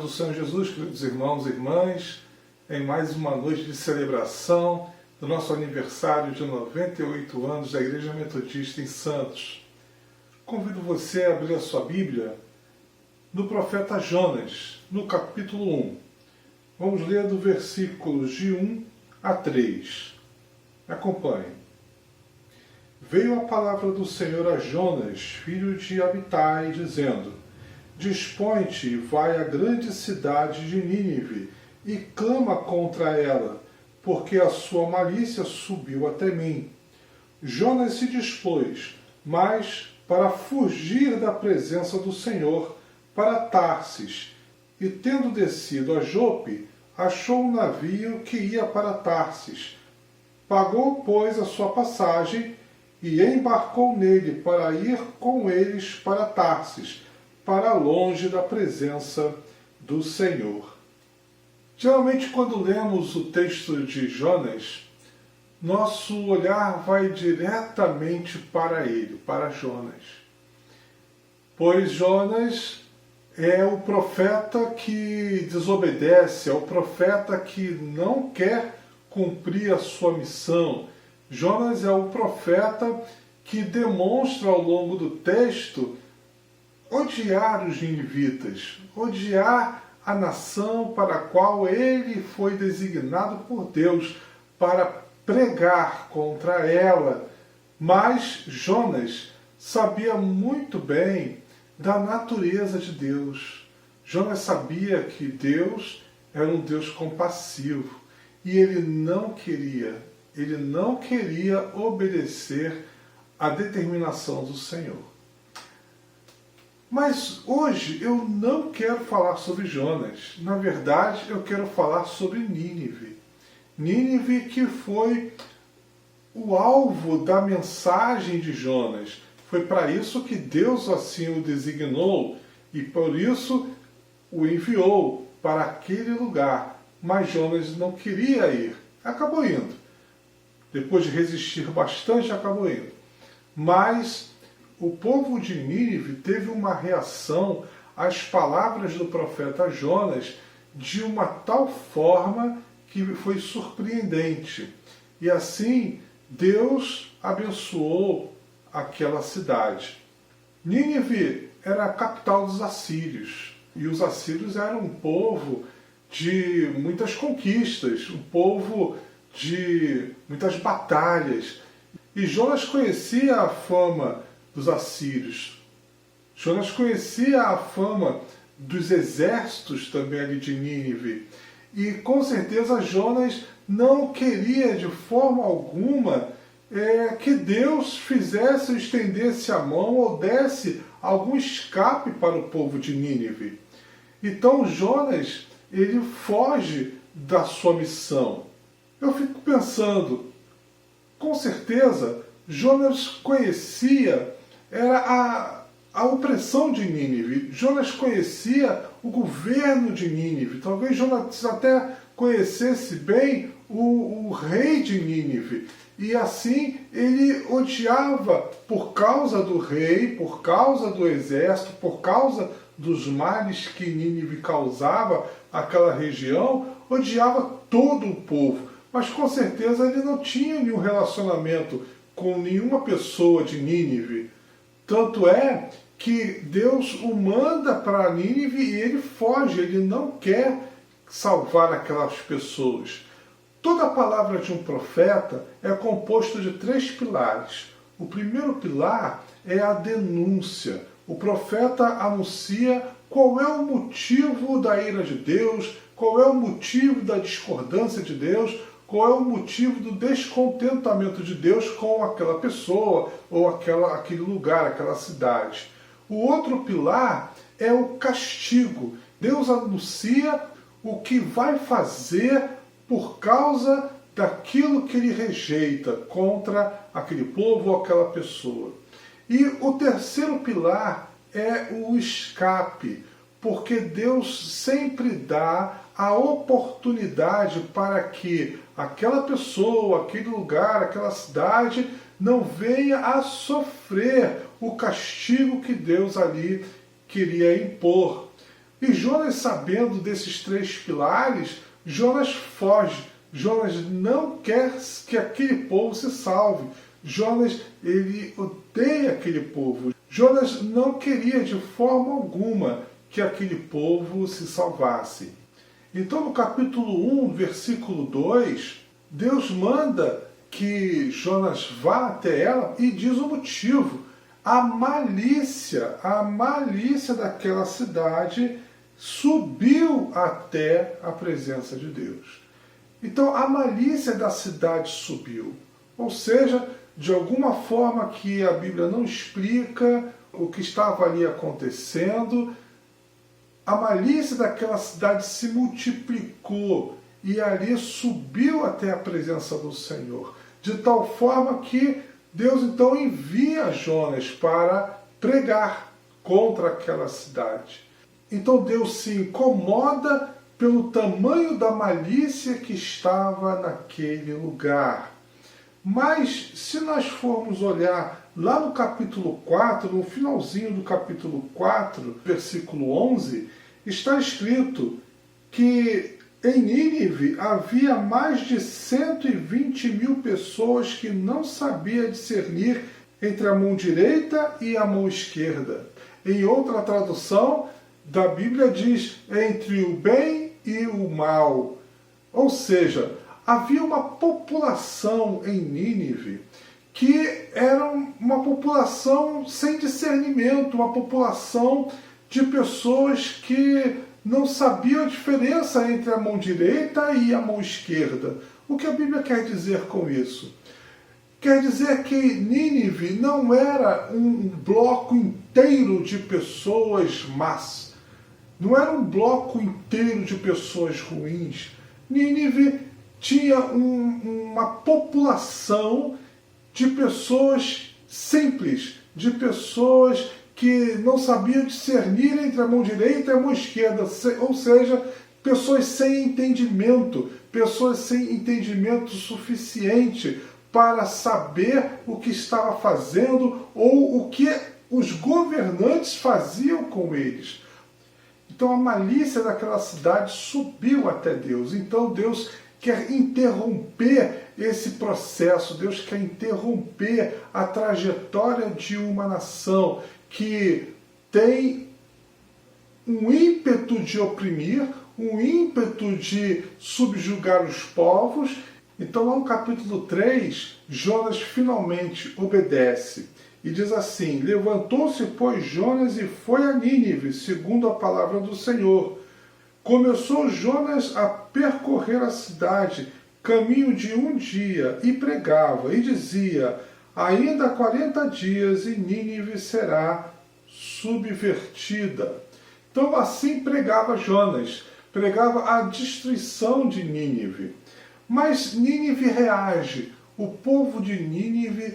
do Senhor Jesus, queridos irmãos e irmãs, em mais uma noite de celebração do nosso aniversário de 98 anos da Igreja Metodista em Santos. Convido você a abrir a sua Bíblia no profeta Jonas, no capítulo 1. Vamos ler do versículos de 1 a 3. Acompanhe. Veio a palavra do Senhor a Jonas, filho de Amitai, dizendo: Dispõe-te e vai à grande cidade de Nínive e clama contra ela, porque a sua malícia subiu até mim. Jonas se dispôs, mas para fugir da presença do Senhor, para Tarsis, e tendo descido a Jope, achou um navio que ia para Tarsis. Pagou, pois, a sua passagem e embarcou nele para ir com eles para Tarsis, para longe da presença do Senhor. Geralmente, quando lemos o texto de Jonas, nosso olhar vai diretamente para ele, para Jonas. Pois Jonas é o profeta que desobedece, é o profeta que não quer cumprir a sua missão. Jonas é o profeta que demonstra ao longo do texto odiar os ninivitas, odiar a nação para a qual ele foi designado por Deus para pregar contra ela. Mas Jonas sabia muito bem da natureza de Deus. Jonas sabia que Deus era um Deus compassivo e ele não queria obedecer à determinação do Senhor. Mas hoje eu não quero falar sobre Jonas. Na verdade, eu quero falar sobre Nínive. Nínive que foi o alvo da mensagem de Jonas. Foi para isso que Deus assim o designou e por isso o enviou para aquele lugar. Mas Jonas não queria ir. Acabou indo. Depois de resistir bastante, acabou indo. Mas o povo de Nínive teve uma reação às palavras do profeta Jonas de uma tal forma que foi surpreendente. E assim, Deus abençoou aquela cidade. Nínive era a capital dos assírios. E os assírios eram um povo de muitas conquistas, um povo de muitas batalhas. E Jonas conhecia a fama dos assírios. Jonas conhecia a fama dos exércitos também ali de Nínive. E com certeza Jonas não queria de forma alguma que Deus fizesse ou estendesse a mão ou desse algum escape para o povo de Nínive. Então Jonas, ele foge da sua missão. Eu fico pensando, com certeza Jonas conhecia a opressão de Nínive. Jonas conhecia o governo de Nínive. Talvez Jonas até conhecesse bem o rei de Nínive. E assim ele odiava, por causa do rei, por causa do exército, por causa dos males que Nínive causava àquela região, odiava todo o povo. Mas com certeza ele não tinha nenhum relacionamento com nenhuma pessoa de Nínive. Tanto é que Deus o manda para Nínive e ele foge, ele não quer salvar aquelas pessoas. Toda a palavra de um profeta é composta de 3 pilares. O primeiro pilar é a denúncia. O profeta anuncia qual é o motivo da ira de Deus, qual é o motivo da discordância de Deus, qual é o motivo do descontentamento de Deus com aquela pessoa ou aquele lugar, aquela cidade. O outro pilar é o castigo. Deus anuncia o que vai fazer por causa daquilo que ele rejeita contra aquele povo ou aquela pessoa. E o terceiro pilar é o escape, porque Deus sempre dá a oportunidade para que aquela pessoa, aquele lugar, aquela cidade não venha a sofrer o castigo que Deus ali queria impor. E Jonas, sabendo desses 3 pilares, Jonas foge. Jonas não quer que aquele povo se salve. Jonas, ele odeia aquele povo. Jonas não queria de forma alguma que aquele povo se salvasse. Então, no capítulo 1, versículo 2, Deus manda que Jonas vá até ela e diz o motivo. A malícia daquela cidade subiu até a presença de Deus. Então, a malícia da cidade subiu. Ou seja, de alguma forma que a Bíblia não explica o que estava ali acontecendo, a malícia daquela cidade se multiplicou e ali subiu até a presença do Senhor. De tal forma que Deus então envia Jonas para pregar contra aquela cidade. Então Deus se incomoda pelo tamanho da malícia que estava naquele lugar. Mas se nós formos olhar lá no capítulo 4, no finalzinho do capítulo 4, versículo 11, está escrito que em Nínive havia mais de 120.000 pessoas que não sabiam discernir entre a mão direita e a mão esquerda. Em outra tradução da Bíblia diz entre o bem e o mal. Ou seja, havia uma população em Nínive que era uma população sem discernimento, uma população de pessoas que não sabiam a diferença entre a mão direita e a mão esquerda. O que a Bíblia quer dizer com isso? Quer dizer que Nínive não era um bloco inteiro de pessoas más. Não era um bloco inteiro de pessoas ruins. Nínive tinha uma população de pessoas simples, de pessoas que não sabiam discernir entre a mão direita e a mão esquerda, ou seja, pessoas sem entendimento suficiente para saber o que estava fazendo ou o que os governantes faziam com eles. Então a malícia daquela cidade subiu até Deus. Então Deus quer interromper esse processo, Deus quer interromper a trajetória de uma nação que tem um ímpeto de oprimir, um ímpeto de subjugar os povos. Então, lá no capítulo 3, Jonas finalmente obedece e diz assim: levantou-se, pois, Jonas e foi a Nínive, segundo a palavra do Senhor. Começou Jonas a percorrer a cidade, caminho de 1 dia, e pregava, e dizia: ainda 40 dias e Nínive será subvertida. Então assim pregava Jonas, pregava a destruição de Nínive. Mas Nínive reage, o povo de Nínive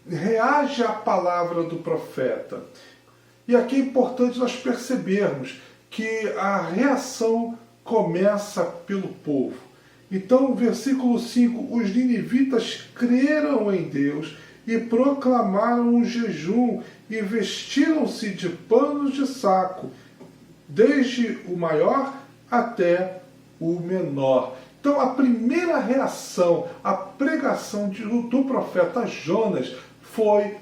reage à palavra do profeta. E aqui é importante nós percebermos que a reação começa pelo povo. Então, versículo 5, os ninivitas creram em Deus e proclamaram um jejum e vestiram-se de panos de saco, desde o maior até o menor. Então, a primeira reação à pregação do profeta Jonas foi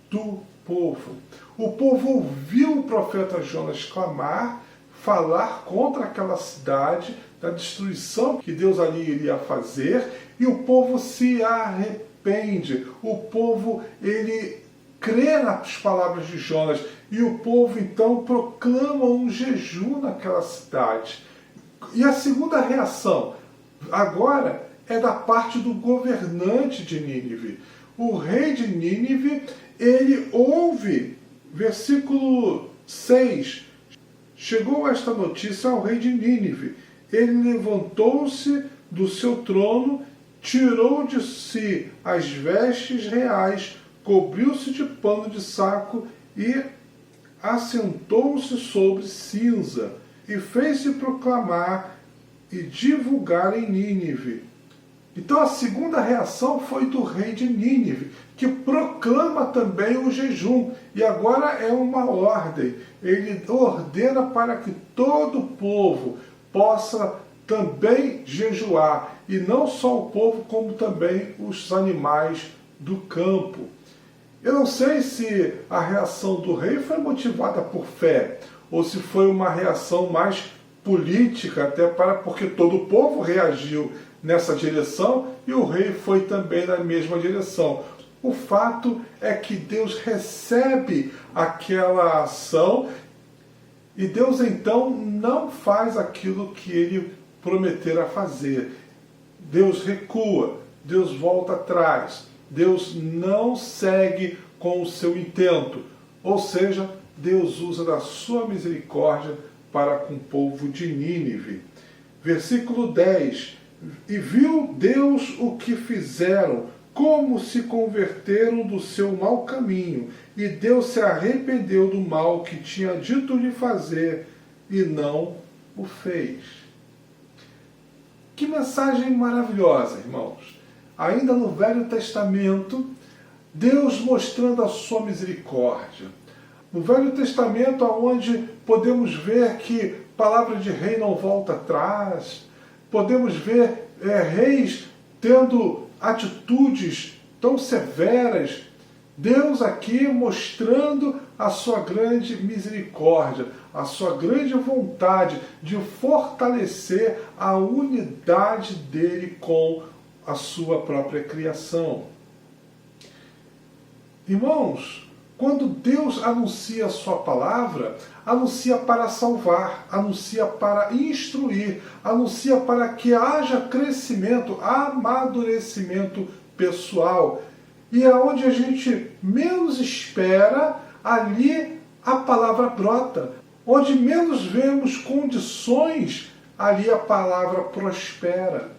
do povo. O povo ouviu o profeta Jonas clamar, falar contra aquela cidade, da destruição que Deus ali iria fazer, e o povo se arrepende. O povo, ele crê nas palavras de Jonas, e o povo então proclama um jejum naquela cidade. E a segunda reação agora é da parte do governante de Nínive. O rei de Nínive, ele ouve, versículo 6, chegou esta notícia ao rei de Nínive. Ele levantou-se do seu trono, tirou de si as vestes reais, cobriu-se de pano de saco e assentou-se sobre cinza, e fez-se proclamar e divulgar em Nínive Então a segunda reação foi do rei de Nínive, que proclama também o jejum. E agora é uma ordem. Ele ordena para que todo o povo possa também jejuar. E não só o povo, como também os animais do campo. Eu não sei se a reação do rei foi motivada por fé, ou se foi uma reação mais política, até porque todo o povo reagiu nessa direção e o rei foi também na mesma direção. O fato é que Deus recebe aquela ação e Deus então não faz aquilo que ele prometera fazer. Deus recua, Deus volta atrás, Deus não segue com o seu intento, ou seja, Deus usa da sua misericórdia para com o povo de Nínive. Versículo 10. E viu Deus o que fizeram, como se converteram do seu mau caminho, e Deus se arrependeu do mal que tinha dito lhe fazer, e não o fez. Que mensagem maravilhosa, irmãos! Ainda no Velho Testamento, Deus mostrando a sua misericórdia. No Velho Testamento, onde podemos ver que palavra de rei não volta atrás, podemos ver reis tendo atitudes tão severas, Deus aqui mostrando a sua grande misericórdia, a sua grande vontade de fortalecer a unidade dele com a sua própria criação. Irmãos, quando Deus anuncia a sua palavra, anuncia para salvar, anuncia para instruir, anuncia para que haja crescimento, amadurecimento pessoal. E aonde a gente menos espera, ali a palavra brota. Onde menos vemos condições, ali a palavra prospera.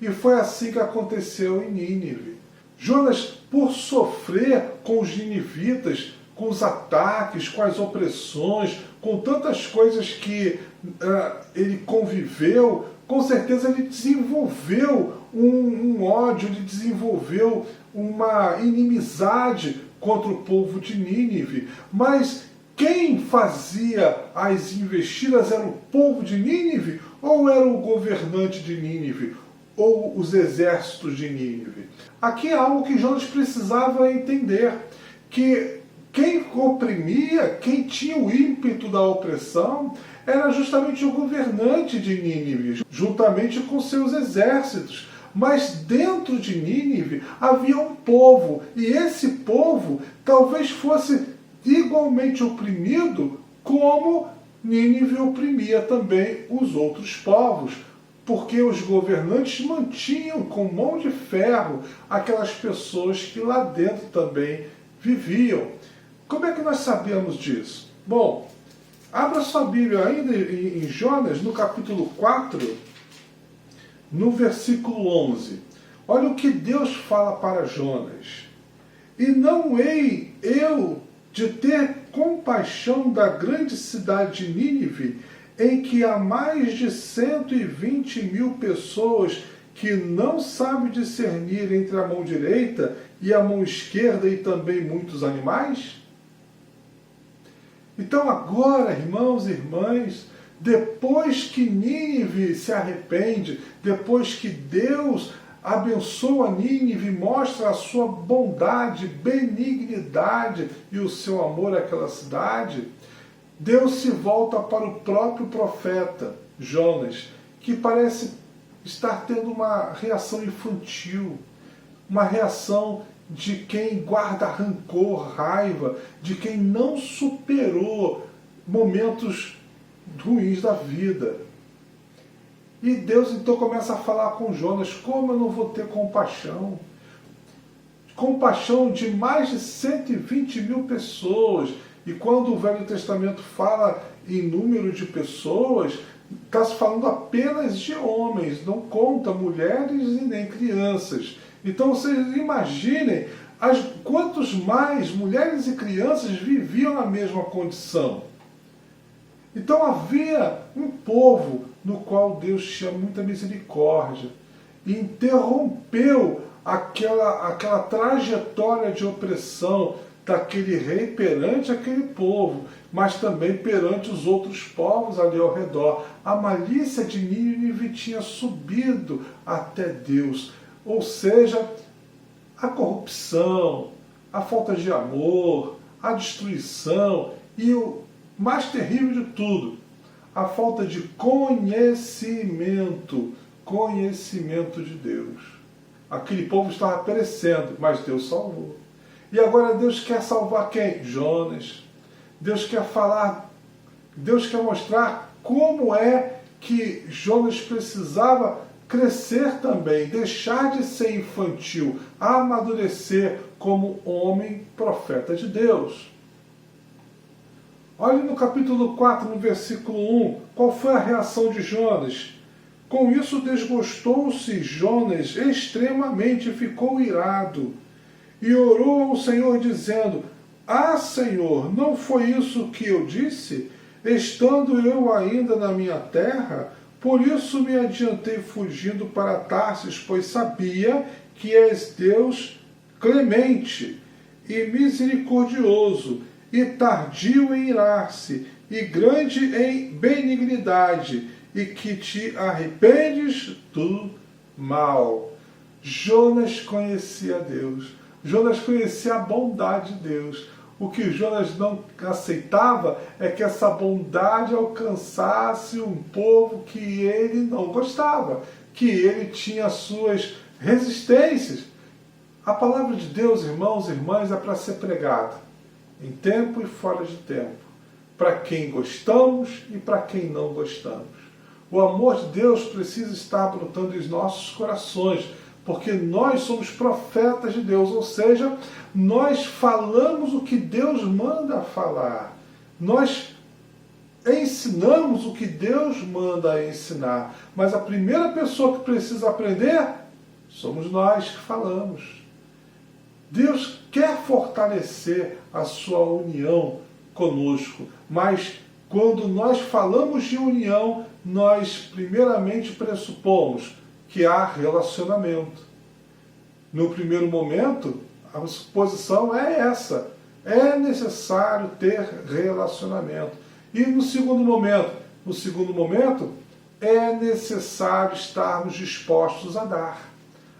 E foi assim que aconteceu em Nínive. Jonas, por sofrer com os ninivitas, com os ataques, com as opressões, com tantas coisas que ele conviveu, com certeza ele desenvolveu um ódio, ele desenvolveu uma inimizade contra o povo de Nínive. Mas quem fazia as investidas era o povo de Nínive ou era o governante de Nínive? Ou os exércitos de Nínive? Aqui é algo que Jonas precisava entender, que quem oprimia, quem tinha o ímpeto da opressão, era justamente o governante de Nínive, juntamente com seus exércitos. Mas dentro de Nínive havia um povo, e esse povo talvez fosse igualmente oprimido como Nínive oprimia também os outros povos, porque os governantes mantinham com mão de ferro aquelas pessoas que lá dentro também viviam. Como é que nós sabemos disso? Bom, abra sua Bíblia ainda em Jonas, no capítulo 4, no versículo 11. Olha o que Deus fala para Jonas. E não hei eu de ter compaixão da grande cidade de Nínive, em que há mais de 120.000 pessoas que não sabem discernir entre a mão direita e a mão esquerda e também muitos animais? Então agora, irmãos e irmãs, depois que Nínive se arrepende, depois que Deus abençoa Nínive, mostra a sua bondade, benignidade e o seu amor àquela cidade, Deus se volta para o próprio profeta Jonas, que parece estar tendo uma reação infantil, uma reação de quem guarda rancor, raiva, de quem não superou momentos ruins da vida. E Deus então começa a falar com Jonas: como eu não vou ter compaixão? Compaixão de mais de 120.000 pessoas. E quando o Velho Testamento fala em número de pessoas, está se falando apenas de homens, não conta mulheres e nem crianças. Então vocês imaginem quantos mais mulheres e crianças viviam na mesma condição. Então havia um povo no qual Deus tinha muita misericórdia. interrompeu aquela trajetória de opressão daquele rei perante aquele povo, mas também perante os outros povos ali ao redor. A malícia de Nínive tinha subido até Deus, ou seja, a corrupção, a falta de amor, a destruição e o mais terrível de tudo, a falta de conhecimento de Deus. Aquele povo estava perecendo, mas Deus salvou. E agora Deus quer salvar quem? Jonas. Deus quer mostrar como é que Jonas precisava crescer também, deixar de ser infantil, amadurecer como homem profeta de Deus. Olhe no capítulo 4, no versículo 1, qual foi a reação de Jonas? Com isso desgostou-se Jonas extremamente e ficou irado. E orou ao Senhor dizendo: Ah, Senhor, não foi isso que eu disse? Estando eu ainda na minha terra, por isso me adiantei fugindo para Tarsis, pois sabia que és Deus clemente e misericordioso, e tardio em irar-se, e grande em benignidade, e que te arrependes do mal. Jonas conhecia Deus. Jonas conhecia a bondade de Deus. O que Jonas não aceitava é que essa bondade alcançasse um povo que ele não gostava, que ele tinha suas resistências. A palavra de Deus, irmãos e irmãs, é para ser pregada em tempo e fora de tempo, para quem gostamos e para quem não gostamos. O amor de Deus precisa estar brotando em nossos corações, porque nós somos profetas de Deus, ou seja, nós falamos o que Deus manda falar. Nós ensinamos o que Deus manda ensinar. Mas a primeira pessoa que precisa aprender somos nós que falamos. Deus quer fortalecer a sua união conosco, mas quando nós falamos de união, nós primeiramente pressupomos que há relacionamento. No primeiro momento, a suposição é essa: é necessário ter relacionamento. E no segundo momento? No segundo momento, é necessário estarmos dispostos a dar,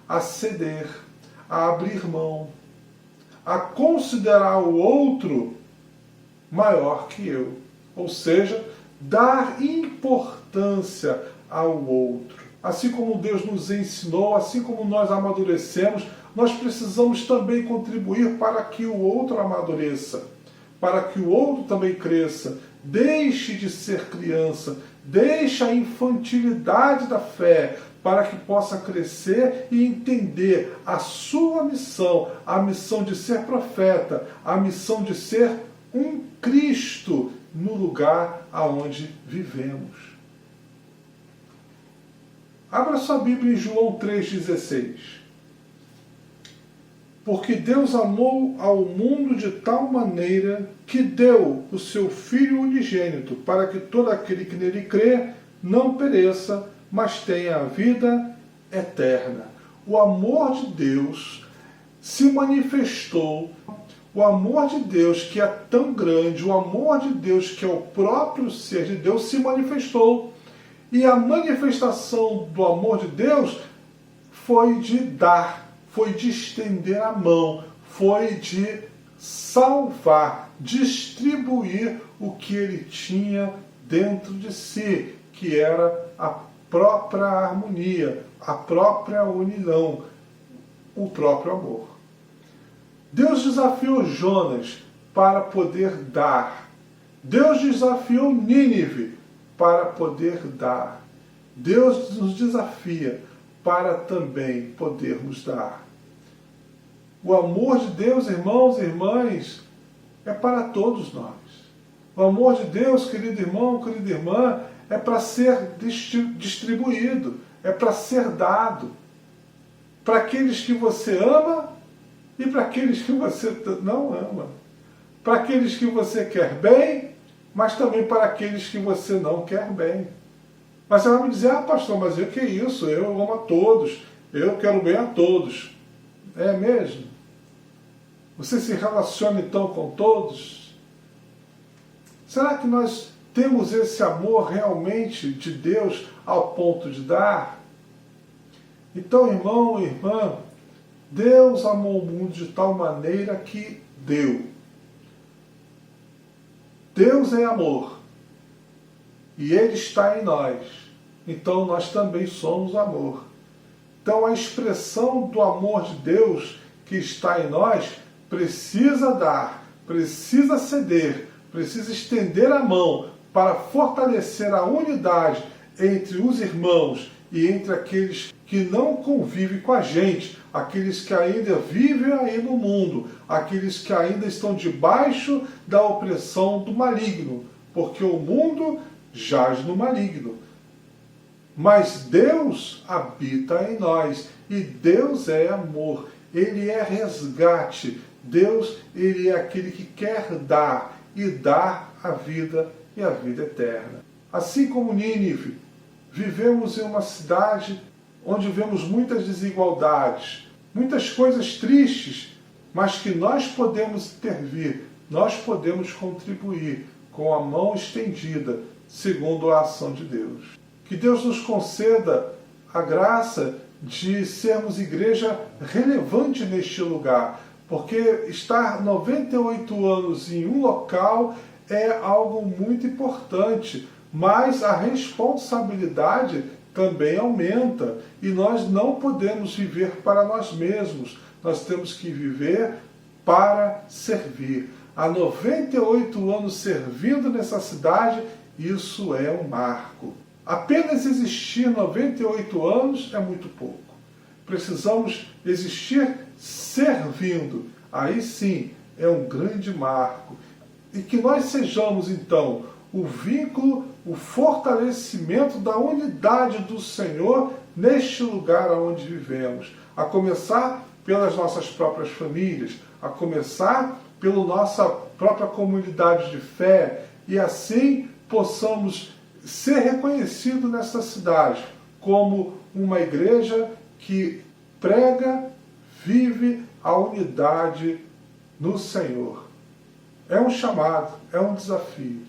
a ceder, a abrir mão, a considerar o outro maior que eu. Ou seja, dar importância ao outro. Assim como Deus nos ensinou, assim como nós amadurecemos, nós precisamos também contribuir para que o outro amadureça, para que o outro também cresça, deixe de ser criança, deixe a infantilidade da fé, para que possa crescer e entender a sua missão, a missão de ser profeta, a missão de ser um Cristo no lugar aonde vivemos. Abra sua Bíblia em João 3,16. Porque Deus amou ao mundo de tal maneira que deu o seu Filho unigênito, para que todo aquele que nele crê não pereça, mas tenha a vida eterna. O amor de Deus se manifestou, o amor de Deus que é tão grande, o amor de Deus que é o próprio ser de Deus se manifestou. E a manifestação do amor de Deus foi de dar, foi de estender a mão, foi de salvar, distribuir o que ele tinha dentro de si, que era a própria harmonia, a própria união, o próprio amor. Deus desafiou Jonas para poder dar. Deus desafiou Nínive para poder dar. Deus nos desafia para também podermos dar. O amor de Deus, irmãos e irmãs, é para todos nós. O amor de Deus, querido irmão, querida irmã, é para ser distribuído, é para ser dado. Para aqueles que você ama e para aqueles que você não ama. Para aqueles que você quer bem, mas também para aqueles que você não quer bem. Mas você vai me dizer: ah, pastor, mas o que é isso? Eu amo a todos. Eu quero bem a todos. É mesmo? Você se relaciona então com todos? Será que nós temos esse amor realmente de Deus ao ponto de dar? Então, irmão e irmã, Deus amou o mundo de tal maneira que deu. Deus é amor. E Ele está em nós. Então nós também somos amor. Então a expressão do amor de Deus que está em nós precisa dar, precisa ceder, precisa estender a mão para fortalecer a unidade entre os irmãos e entre aqueles que não convivem com a gente, aqueles que ainda vivem aí no mundo, aqueles que ainda estão debaixo da opressão do maligno, porque o mundo jaz no maligno. Mas Deus habita em nós, e Deus é amor, Ele é resgate. Deus, Ele é aquele que quer dar, e dar a vida e a vida eterna. Assim como Nínive, vivemos em uma cidade onde vemos muitas desigualdades, muitas coisas tristes, mas que nós podemos intervir, nós podemos contribuir com a mão estendida, segundo a ação de Deus. Que Deus nos conceda a graça de sermos igreja relevante neste lugar, porque estar 98 anos em um local é algo muito importante, mas a responsabilidade também aumenta e nós não podemos viver para nós mesmos, nós temos que viver para servir. Há 98 anos servindo nessa cidade, isso é um marco. Apenas existir 98 anos é muito pouco. Precisamos existir servindo. Aí sim é um grande marco. E que nós sejamos, então, o vínculo, o fortalecimento da unidade do Senhor neste lugar onde vivemos. A começar pelas nossas próprias famílias, a começar pela nossa própria comunidade de fé, e assim possamos ser reconhecidos nessa cidade como uma igreja que prega, vive a unidade no Senhor. É um chamado, é um desafio,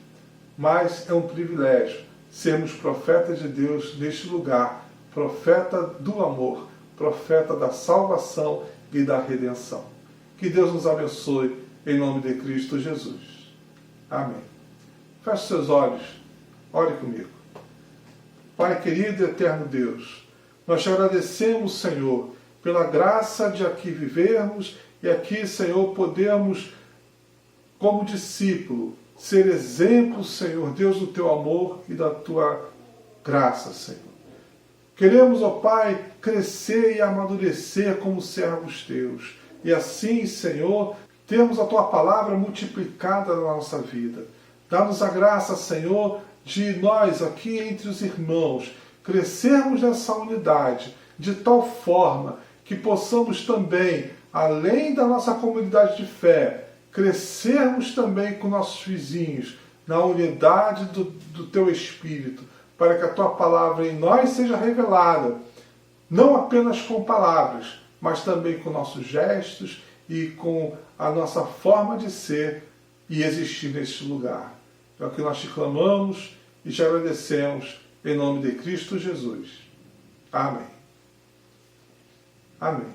mas é um privilégio sermos profetas de Deus neste lugar, profeta do amor, profeta da salvação e da redenção. Que Deus nos abençoe em nome de Cristo Jesus. Amém. Feche seus olhos, ore comigo. Pai querido e eterno Deus, nós te agradecemos, Senhor, pela graça de aqui vivermos e aqui, Senhor, podermos, como discípulo, ser exemplo, Senhor, Deus, do teu amor e da tua graça, Senhor. Queremos, ó Pai, crescer e amadurecer como servos teus. E assim, Senhor, termos a tua palavra multiplicada na nossa vida. Dá-nos a graça, Senhor, de nós aqui entre os irmãos crescermos nessa unidade de tal forma que possamos também, além da nossa comunidade de fé, crescermos também com nossos vizinhos na unidade do teu Espírito, para que a tua palavra em nós seja revelada, não apenas com palavras, mas também com nossos gestos e com a nossa forma de ser e existir neste lugar. É o que nós te clamamos e te agradecemos em nome de Cristo Jesus. Amém. Amém.